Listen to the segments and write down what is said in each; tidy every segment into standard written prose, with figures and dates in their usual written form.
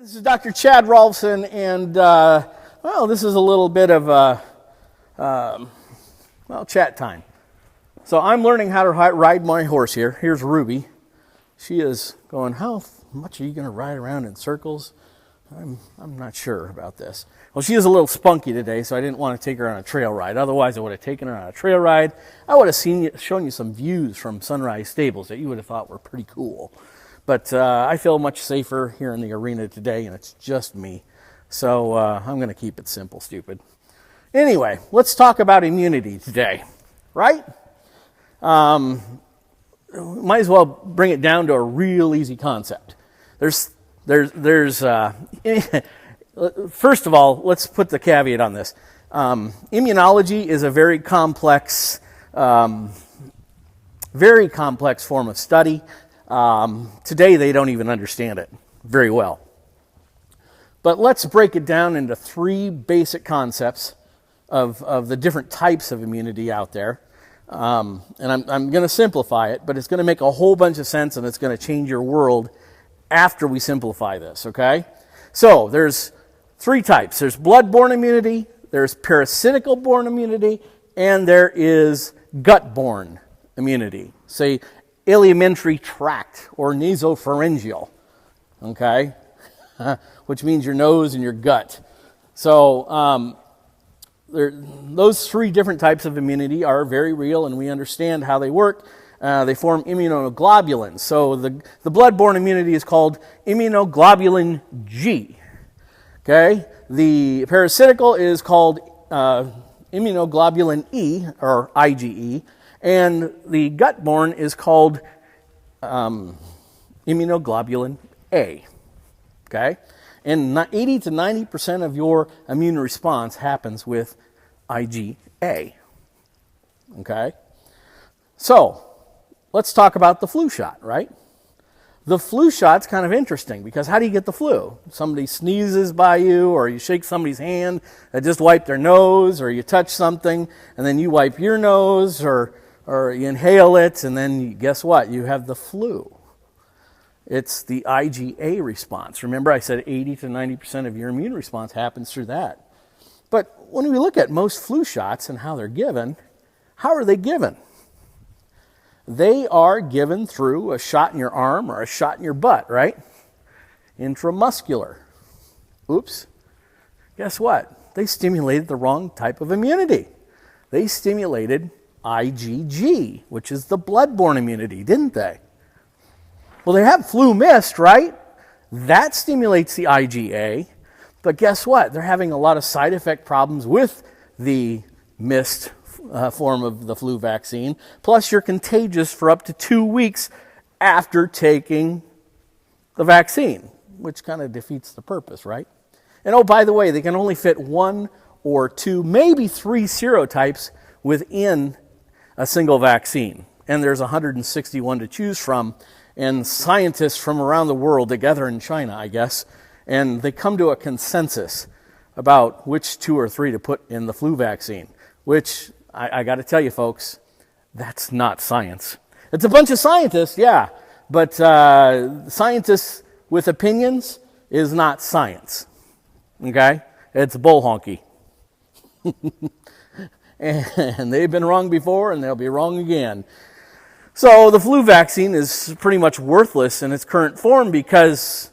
This is Dr. Chad Rolfson, and well, this is a little bit of chat time. So I'm learning how to ride my horse here. Here's Ruby. She is going, how much are you going to ride around in circles? I'm not sure about this. Well, she is a little spunky today, so I didn't want to take her on a trail ride. Otherwise, I would have taken her on a trail ride. I would have shown you some views from Sunrise Stables that you would have thought were pretty cool. But I feel much safer here in the arena today, and it's just me. So I'm going to keep it simple, stupid. Anyway, let's talk about immunity today, right? Might as well bring it down to a real easy concept. First of all, let's put the caveat on this. Immunology is a very complex form of study. Today they don't even understand it very well. But let's break it down into three basic concepts of the different types of immunity out there. And I'm going to simplify it, but it's going to make a whole bunch of sense, and it's going to change your world after we simplify this, okay? So there's three types. There's blood-borne immunity, there's parasitical-borne immunity, and there is gut-borne immunity. Say, alimentary tract or nasopharyngeal, okay? Which means your nose and your gut. So those three different types of immunity are very real, and we understand how they work. They form immunoglobulins. So the blood-borne immunity is called immunoglobulin G. Okay? The parasitical is called immunoglobulin E, or IgE. And the gut-borne is called immunoglobulin A. Okay? And 80 to 90% of your immune response happens with IgA. Okay? So, let's talk about the flu shot, right? The flu shot's kind of interesting because how do you get the flu? Somebody sneezes by you, or you shake somebody's hand that just wiped their nose, or you touch something and then you wipe your nose, or you inhale it, and then guess what? You have the flu. It's the IgA response. Remember, I said 80 to 90% of your immune response happens through that. But when we look at most flu shots and how they're given, how are they given? They are given through a shot in your arm or a shot in your butt, right? Intramuscular. Oops. Guess what? They stimulated the wrong type of immunity. They stimulated IgG, which is the blood-borne immunity, didn't they? Well, they have flu mist, right? That stimulates the IgA, but guess what? They're having a lot of side effect problems with the mist form of the flu vaccine. Plus, you're contagious for up to 2 weeks after taking the vaccine, which kind of defeats the purpose, right? And oh, by the way, they can only fit 1 or 2, maybe 3 serotypes within a single vaccine. And there's 161 to choose from, and scientists from around the world together in China, I guess, and they come to a consensus about which 2 or 3 to put in the flu vaccine, which I got to tell you, folks, that's not science. It's a bunch of scientists, yeah, but scientists with opinions is not science, okay? It's bull honky. And they've been wrong before, and they'll be wrong again. So the flu vaccine is pretty much worthless in its current form because,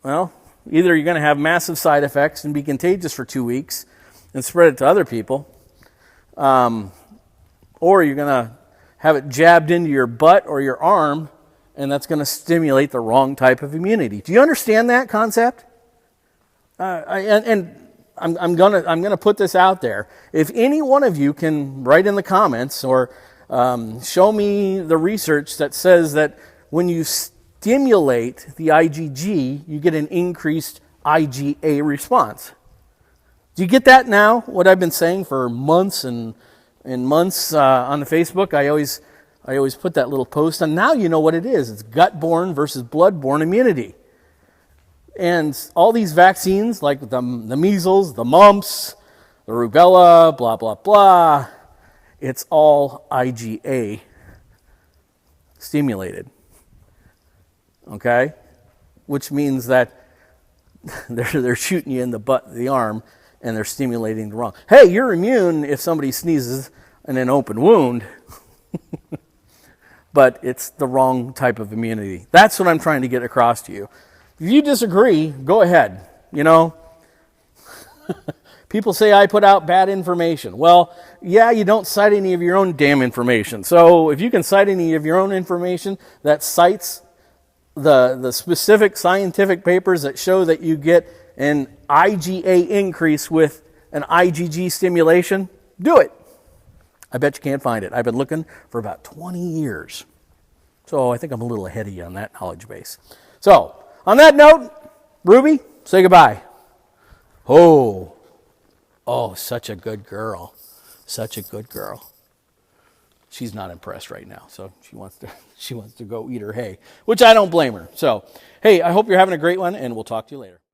well, either you're going to have massive side effects and be contagious for 2 weeks and spread it to other people, or you're going to have it jabbed into your butt or your arm, and that's going to stimulate the wrong type of immunity. Do you understand that concept? I'm gonna put this out there. If any one of you can write in the comments or show me the research that says that when you stimulate the IgG, you get an increased IgA response. Do you get that now? What I've been saying for months and months on the Facebook. I always put that little post, and now you know what it is. It's gut-borne versus blood-borne immunity. And all these vaccines, like the measles, the mumps, the rubella, blah, blah, blah, it's all IgA stimulated. Okay? Which means that they're shooting you in the butt, the arm, and they're stimulating the wrong. Hey, you're immune if somebody sneezes in an open wound, but it's the wrong type of immunity. That's what I'm trying to get across to you. If you disagree, go ahead. You know, people say I put out bad information. Well, yeah, you don't cite any of your own damn information. So if you can cite any of your own information that cites the specific scientific papers that show that you get an IgA increase with an IgG stimulation, do it. I bet you can't find it. I've been looking for about 20 years. So I think I'm a little ahead of you on that knowledge base. So, on that note, Ruby, say goodbye. Oh, such a good girl. Such a good girl. She's not impressed right now, so she wants to go eat her hay, which I don't blame her. So, hey, I hope you're having a great one, and we'll talk to you later.